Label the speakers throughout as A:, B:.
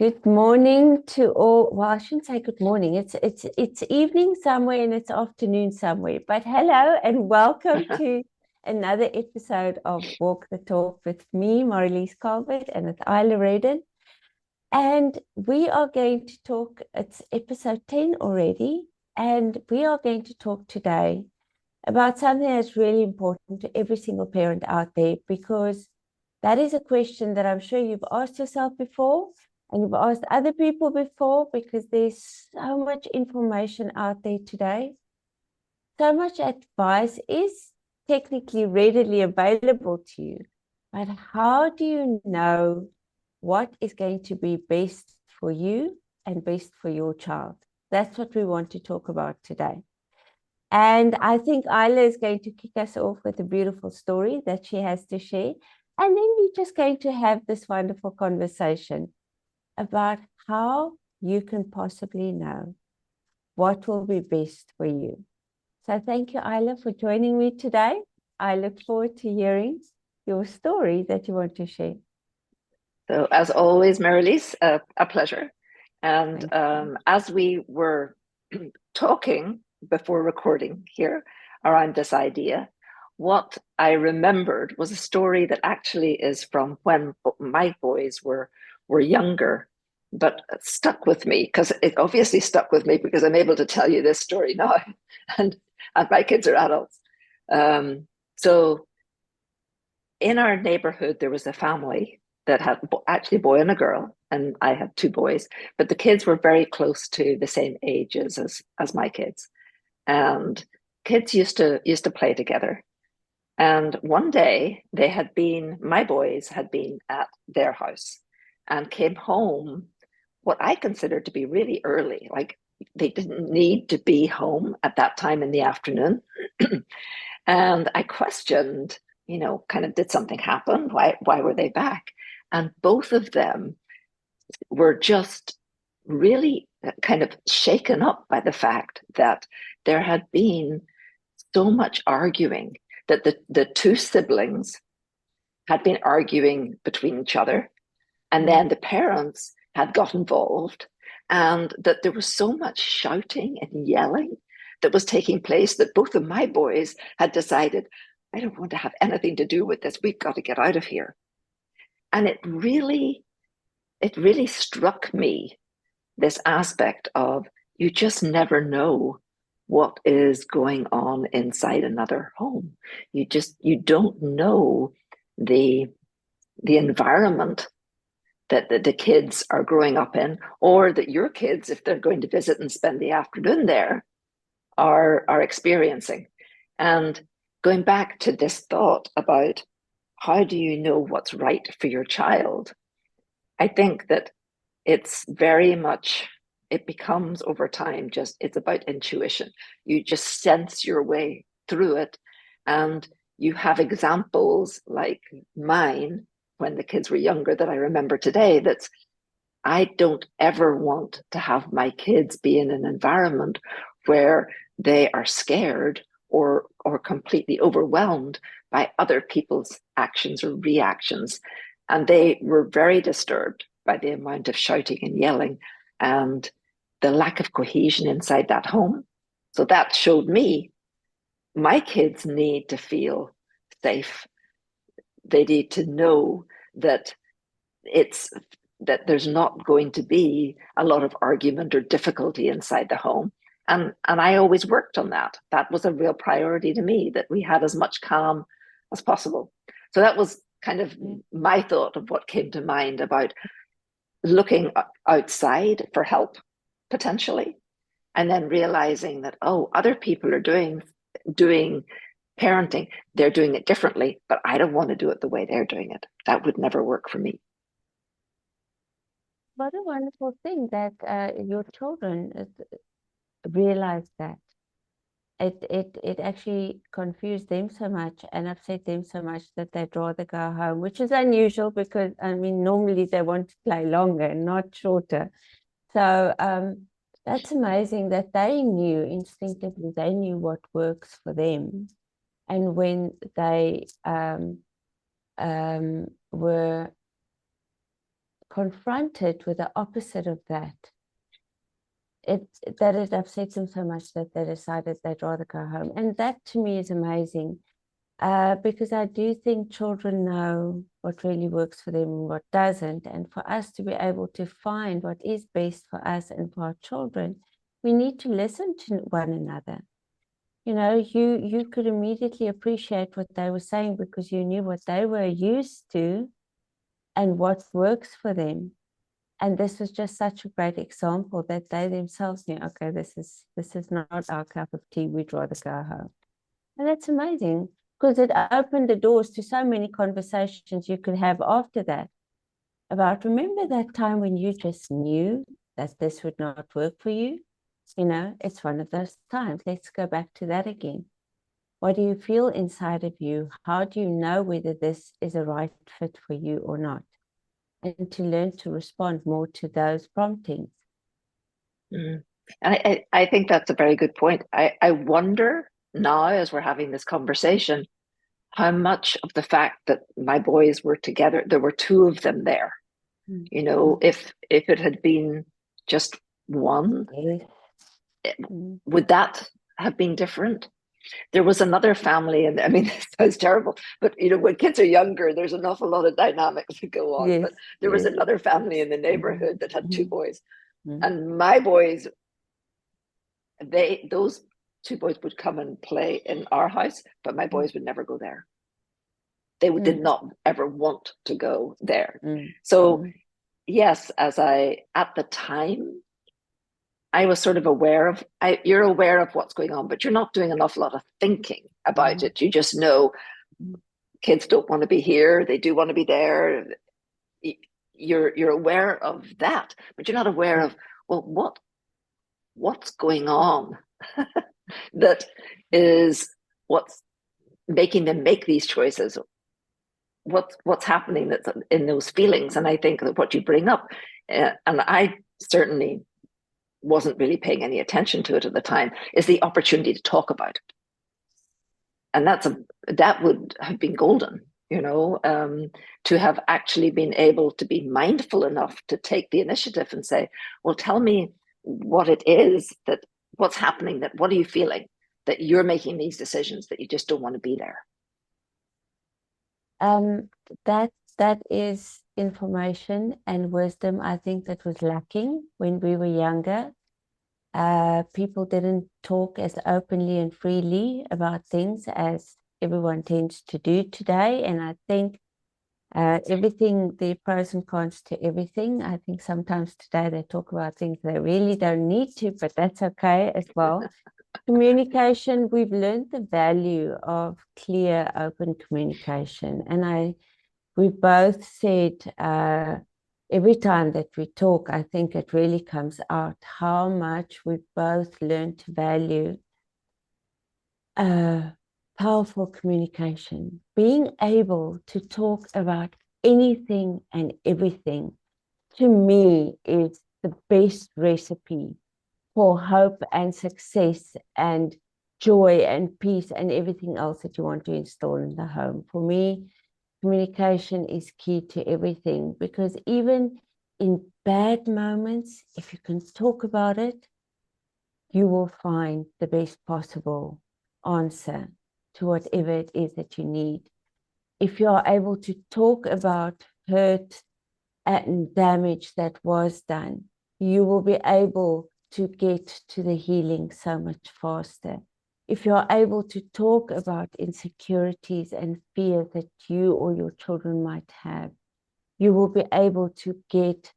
A: Good morning to all. Well, I shouldn't say good morning. It's evening somewhere and it's afternoon somewhere. But hello and welcome to another episode of Walk the Talk with me, Marlies Calvert, and with Isla Redden. And we are going to talk, it's episode 10 already, and we are going to talk today about something that's really important to every single parent out there, because that is a question that I'm sure you've asked yourself before and you've asked other people before, because there's so much information out there today. So much advice is technically readily available to you, but how do you know what is going to be best for you and best for your child? That's what we want to talk about today. And I think Isla is going to kick us off with a beautiful story that she has to share. And then we're just going to have this wonderful conversation about how you can possibly know what will be best for you. So thank you, Isla, for joining me today. I look forward to hearing your story that you want to share.
B: So, as always, Marilyse, a pleasure. And as we were talking before recording here around this idea, what I remembered was a story that actually is from when my boys were younger, but stuck with me because it obviously stuck with me because I'm able to tell you this story now, and my kids are adults. So, in our neighborhood, there was a family that had actually a boy and a girl, and I had two boys, but the kids were very close to the same ages as my kids, and kids used to play together. And one day my boys had been at their house and came home what I considered to be really early. Like, they didn't need to be home at that time in the afternoon. And I questioned, kind of, did something happen? Why were they back? And both of them were just really kind of shaken up by the fact that there had been so much arguing, that the two siblings had been arguing between each other, and then the parents had got involved, and that there was so much shouting and yelling that was taking place that both of my boys had decided, I don't want to have anything to do with this. We've got to get out of here. And it really struck me, this aspect of, you just never know what is going on inside another home. You don't know the environment that the kids are growing up in, or that your kids, if they're going to visit and spend the afternoon there, are experiencing. And going back to this thought about how do you know what's right for your child, I think that it's very much, it becomes over time, it's about intuition. You just sense your way through it. And you have examples like mine when the kids were younger that I remember today. That's, I don't ever want to have my kids be in an environment where they are scared or completely overwhelmed by other people's actions or reactions. And they were very disturbed by the amount of shouting and yelling and the lack of cohesion inside that home. So that showed me my kids need to feel safe. They need to know that there's not going to be a lot of argument or difficulty inside the home. And I always worked on that. That was a real priority to me, that we had as much calm as possible. So that was kind of my thought of what came to mind about looking outside for help, potentially, and then realizing that, oh, other people are doing parenting. They're doing it differently, but I don't want to do it the way they're doing it. That would never work for me.
A: What a wonderful thing that your children realize that. It actually confused them so much and upset them so much that they'd rather go home, which is unusual because, I mean, normally they want to play longer, not shorter. So that's amazing that they knew instinctively, they knew what works for them. And when they were confronted with the opposite of that, it upsets them so much that they decided they'd rather go home. And that to me is amazing, because I do think children know what really works for them and what doesn't. And for us to be able to find what is best for us and for our children, we need to listen to one another. You know, you could immediately appreciate what they were saying because you knew what they were used to and what works for them. And this was just such a great example that they themselves knew, okay, this is not our cup of tea, we'd rather go home. And that's amazing because it opened the doors to so many conversations you could have after that about, remember that time when you just knew that this would not work for you? You know, it's one of those times. Let's go back to that again. What do you feel inside of you? How do you know whether this is a right fit for you or not? And to learn to respond more to those promptings.
B: And I think that's a very good point. I wonder now, as we're having this conversation, how much of the fact that my boys were together, there were two of them there. You know, if it had been just one, would that have been different? There was another family, and I mean, it sounds terrible, but you know, when kids are younger, there's an awful lot of dynamics that go on.
A: Yes,
B: but there was another family in the neighborhood that had two boys, and my boys, those two boys would come and play in our house, but my boys would never go there. They did not ever want to go there. So yes, at the time, I was sort of aware of, you're aware of what's going on, but you're not doing an awful lot of thinking about it. You just know kids don't want to be here. They do want to be there. You're aware of that, but you're not aware of, well, what's going on that is what's making them make these choices. What's happening that's in those feelings. And I think that what you bring up, and I certainly wasn't really paying any attention to it at the time, is the opportunity to talk about it. And that would have been golden, you know, to have actually been able to be mindful enough to take the initiative and say, well, tell me what it is, what's happening, what are you feeling, that you're making these decisions, that you just don't want to be there.
A: That is information and wisdom, I think, that was lacking when we were younger. People didn't talk as openly and freely about things as everyone tends to do today. And I think everything, the pros and cons to everything. I think sometimes today they talk about things they really don't need to, but that's okay as well. Communication, we've learned the value of clear, open communication. And we both said every time that we talk, I think it really comes out how much we both learned to value powerful communication, being able to talk about anything and everything, to me, is the best recipe for hope and success and joy and peace and everything else that you want to install in the home. For me, communication is key to everything, because even in bad moments, if you can talk about it, you will find the best possible answer to whatever it is that you need. If you are able to talk about hurt and damage that was done, you will be able to get to the healing so much faster. If you are able to talk about insecurities and fear that you or your children might have, you will be able to get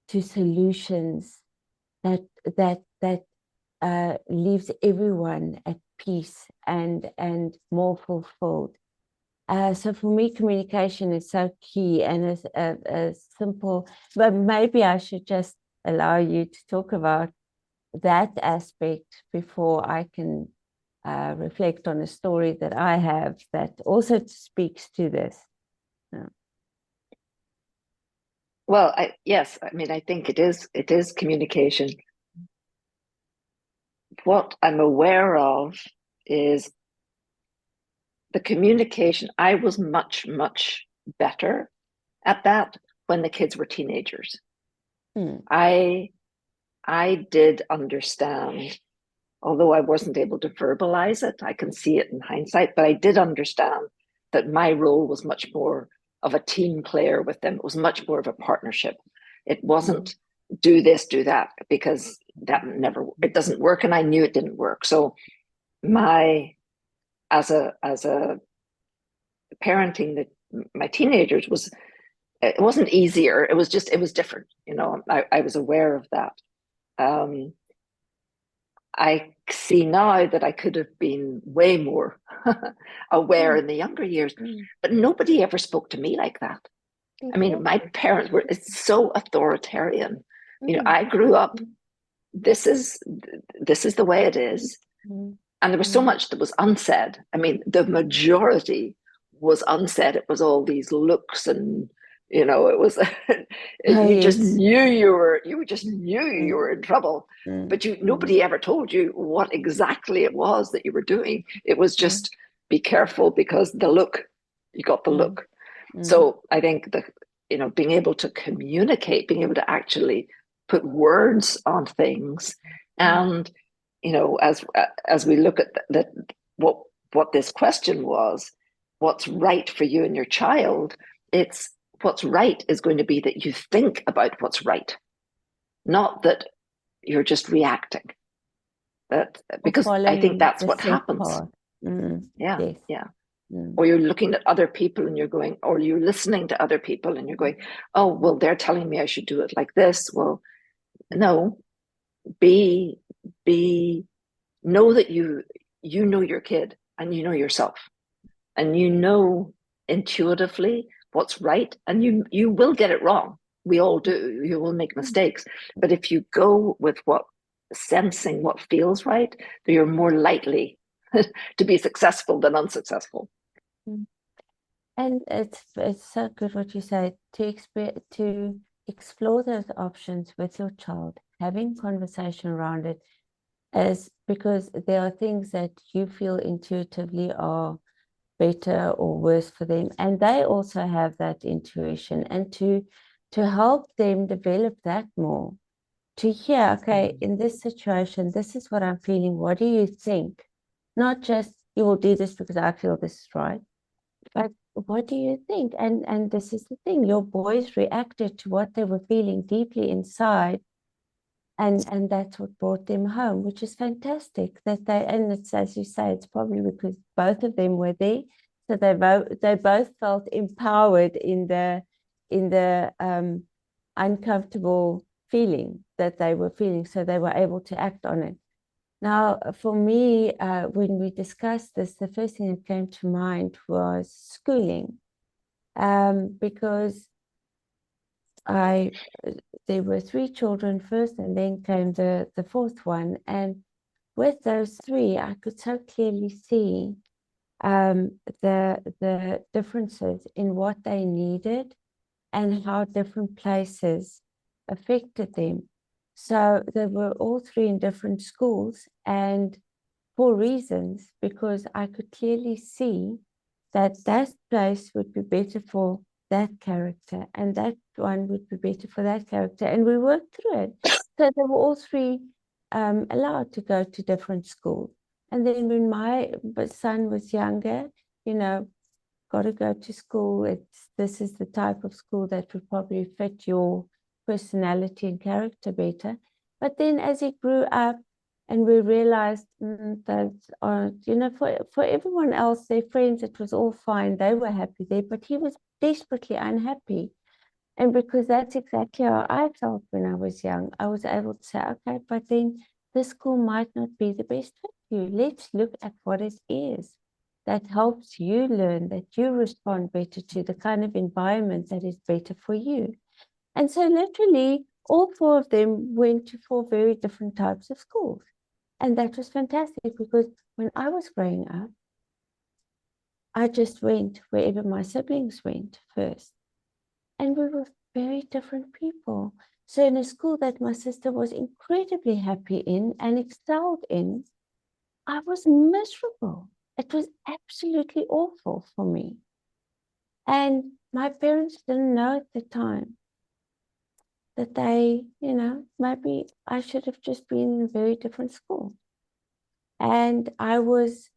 A: to solutions that leaves everyone at peace and more fulfilled. So for me, communication is so key, and it's a simple, but maybe I should just allow you to talk about that aspect before I can reflect on a story that I have that also speaks to this. Yeah.
B: Well, yes, I mean, I think it is communication. What I'm aware of is the communication. I was much, much better at that when the kids were teenagers.
A: Mm.
B: I did understand, although I wasn't able to verbalize it, I can see it in hindsight, but I did understand that my role was much more of a team player with them. It was much more of a partnership. It wasn't do this, do that, because it doesn't work. And I knew it didn't work. So as a parenting my teenagers it wasn't easier. It was different. I was aware of that. I see now that I could have been way more aware in the younger years, but nobody ever spoke to me like that. I mean, my parents it's so authoritarian. I grew up, this is the way it is. And there was so much that was unsaid. I mean, the majority was unsaid. It was all these looks and it was you just knew you were in trouble. But nobody ever told you what exactly it was that you were doing. It was just be careful because you got the look. So I think that being able to communicate, being able to actually put words on things, and as we look at what this question was, what's right for you and your child, it's what's right is going to be that you think about what's right, not that you're just reacting. Because I think that's what happens. Yeah, yes. Yeah. Or you're looking at other people and or you're listening to other people and you're going, oh, well, they're telling me I should do it like this. Well, no, know that you know your kid and you know yourself and you know intuitively what's right, and you will get it wrong. We all do. You will make mistakes. But if you go with sensing what feels right, you're more likely to be successful than unsuccessful.
A: And it's so good what you say, to explore those options with your child, having conversation around it, is because there are things that you feel intuitively are better or worse for them, and they also have that intuition, and to help them develop that more, to hear, okay, in this situation, this is what I'm feeling, what do you think? Not just you will do this because I feel this is right, but what do you think? And this is the thing, your boys reacted to what they were feeling deeply inside, and that's what brought them home, which is fantastic. And it's, as you say, it's probably because both of them were there, so they both felt empowered in the uncomfortable feeling that they were feeling, so they were able to act on it. Now, for me, when we discussed this, the first thing that came to mind was schooling, because there were 3 children first, and then came the fourth one. And with those 3, I could so clearly see the differences in what they needed and how different places affected them. So they were all 3 in different schools, and for reasons, because I could clearly see that place would be better for that character, and that one would be better for that character. And we worked through it. So they were all 3 allowed to go to different schools. And then when my son was younger, got to go to school. This is the type of school that would probably fit your personality and character better. But then as he grew up, and we realized that, for everyone else, their friends, it was all fine. They were happy there, but he was desperately unhappy. And because that's exactly how I felt when I was young, I was able to say, okay, but then this school might not be the best fit for you. Let's look at what it is that helps you learn, that you respond better to the kind of environment that is better for you. And so literally all 4 of them went to 4 very different types of schools. And that was fantastic, because when I was growing up, I just went wherever my siblings went first. And we were very different people. So in a school that my sister was incredibly happy in and excelled in, I was miserable. It was absolutely awful for me. And my parents didn't know at the time that they, maybe I should have just been in a very different school. And I was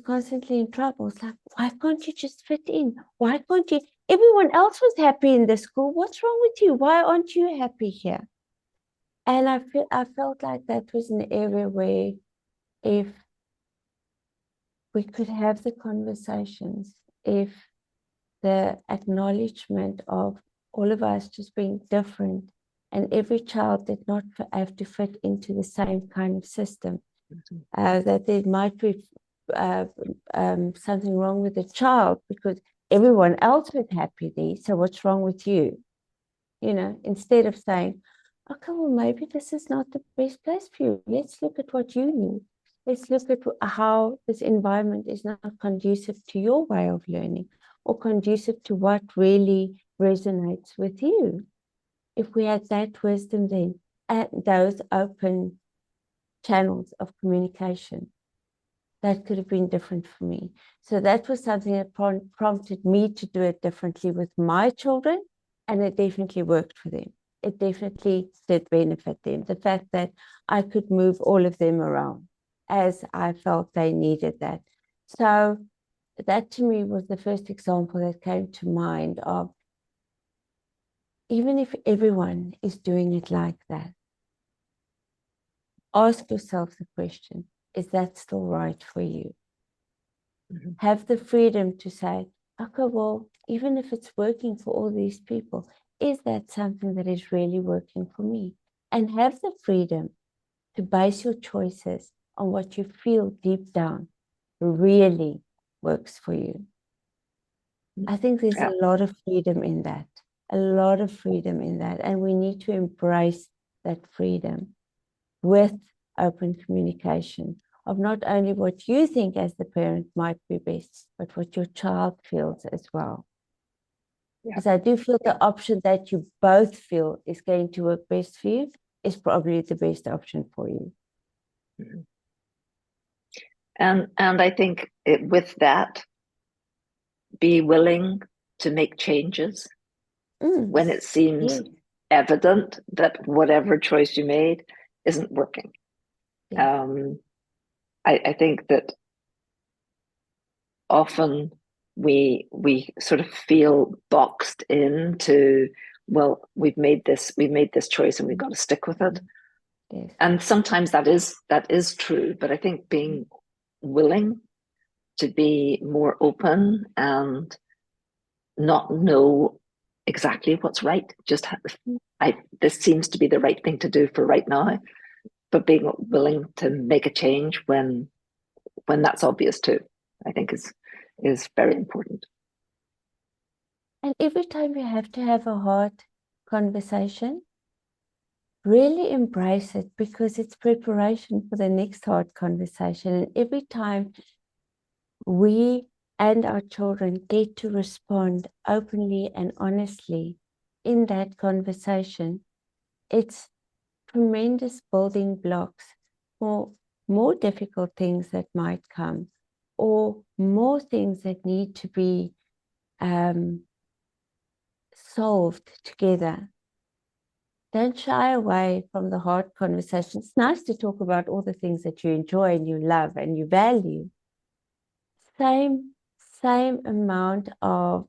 A: constantly in trouble. It's like, why can't you just fit in? Why can't you? Everyone else was happy in the school. What's wrong with you? Why aren't you happy here? And I felt like that was an area where if we could have the conversations, if the acknowledgement of all of us just being different, and every child did not have to fit into the same kind of system, that there might be something wrong with the child because everyone else was happy there. So what's wrong with you? Instead of saying, okay, well, maybe this is not the best place for you. Let's look at what you need. Let's look at how this environment is not conducive to your way of learning or conducive to what really resonates with you. If we had that wisdom then, and those open channels of communication, that could have been different for me. So that was something that prompted me to do it differently with my children, and it definitely worked for them. It definitely did benefit them. The fact that I could move all of them around as I felt they needed that. So that to me was the first example that came to mind of, even if everyone is doing it like that, ask yourself the question, is that still right for you?
B: Mm-hmm.
A: Have the freedom to say, okay, well, even if it's working for all these people, is that something that is really working for me? And have the freedom to base your choices on what you feel deep down really works for you. I think there's
B: Yeah.
A: a lot of freedom in that, a lot of freedom in that. And we need to embrace that freedom with open communication of not only what you think as the parent might be best, but what your child feels as well.
B: Yeah.
A: Because I do feel the option that you both feel is going to work best for you is probably the best option for you.
B: Mm-hmm. And I think with that, be willing to make changes when it seems evident that whatever choice you made isn't working.
A: Yes.
B: I think that often we sort of feel boxed into, well, we've made this choice and we've got to stick with it.
A: Yes.
B: And sometimes that is true, but I think being willing to be more open and not know exactly what's right, just this seems to be the right thing to do for right now, but being willing to make a change when that's obvious too, I think is very important.
A: And every time you have to have a hard conversation, really embrace it because it's preparation for the next hard conversation. And every time we and our children get to respond openly and honestly in that conversation, it's tremendous building blocks for more difficult things that might come or more things that need to be solved together. Don't shy away from the hard conversations. It's nice to talk about all the things that you enjoy and you love and you value. Same amount of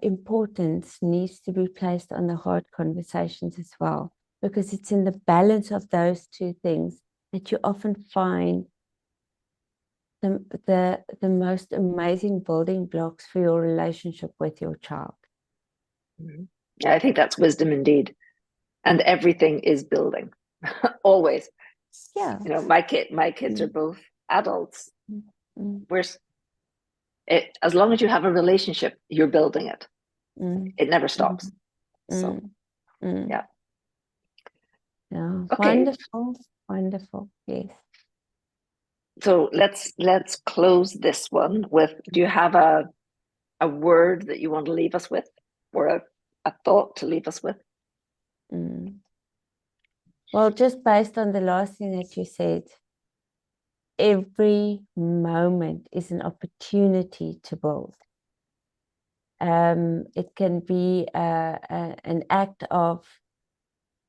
A: importance needs to be placed on the hard conversations as well, because it's in the balance of those two things that you often find the most amazing building blocks for your relationship with your child.
B: Mm-hmm. Yeah, I think that's wisdom indeed. And everything is building. Always.
A: Yeah.
B: My kids are both adults.
A: Mm.
B: As long as you have a relationship, you're building it.
A: Mm.
B: It never stops.
A: Mm.
B: So yeah.
A: Yeah.
B: Okay.
A: Wonderful. Yes.
B: So let's close this one with, do you have a word that you want to leave us with, or a thought to leave us with?
A: Well, just based on the last thing that you said, every moment is an opportunity to build. It can be an act of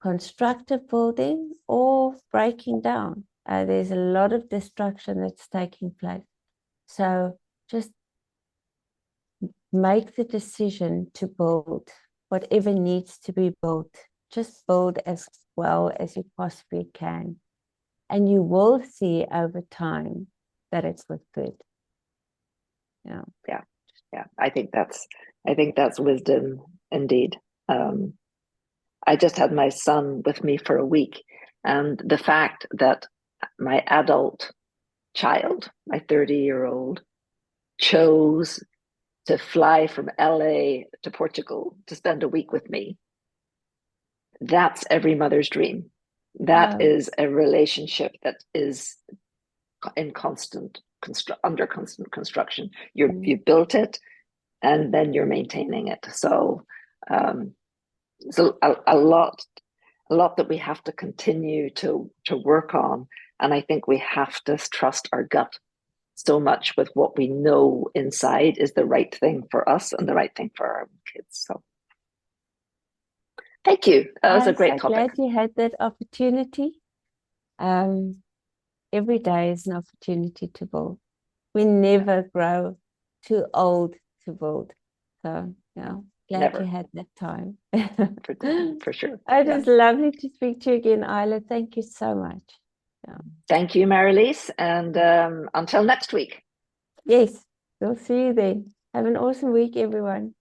A: constructive building or breaking down. There's a lot of destruction that's taking place. So just make the decision to build whatever needs to be built. Just build as well as you possibly can. And you will see over time that it's with good.
B: Yeah. I think that's wisdom indeed. I just had my son with me for a week, and the fact that my adult child, my 30-year-old, chose to fly from LA to Portugal to spend a week with me, that's every mother's dream. That is a relationship that is in under constant construction. You built it, and then you're maintaining it. So, a lot that we have to continue to work on, and I think we have to trust our gut so much with what we know inside is the right thing for us and the right thing for our kids. So, thank you. That was a great topic.
A: I'm glad you had that opportunity. Every day is an opportunity to build. We never grow too old to build. So, yeah, glad you had that time.
B: For sure.
A: It is lovely to speak to you again, Isla. Thank you so much. Yeah.
B: Thank you, Marilise. And until next week.
A: Yes, we'll see you then. Have an awesome week, everyone.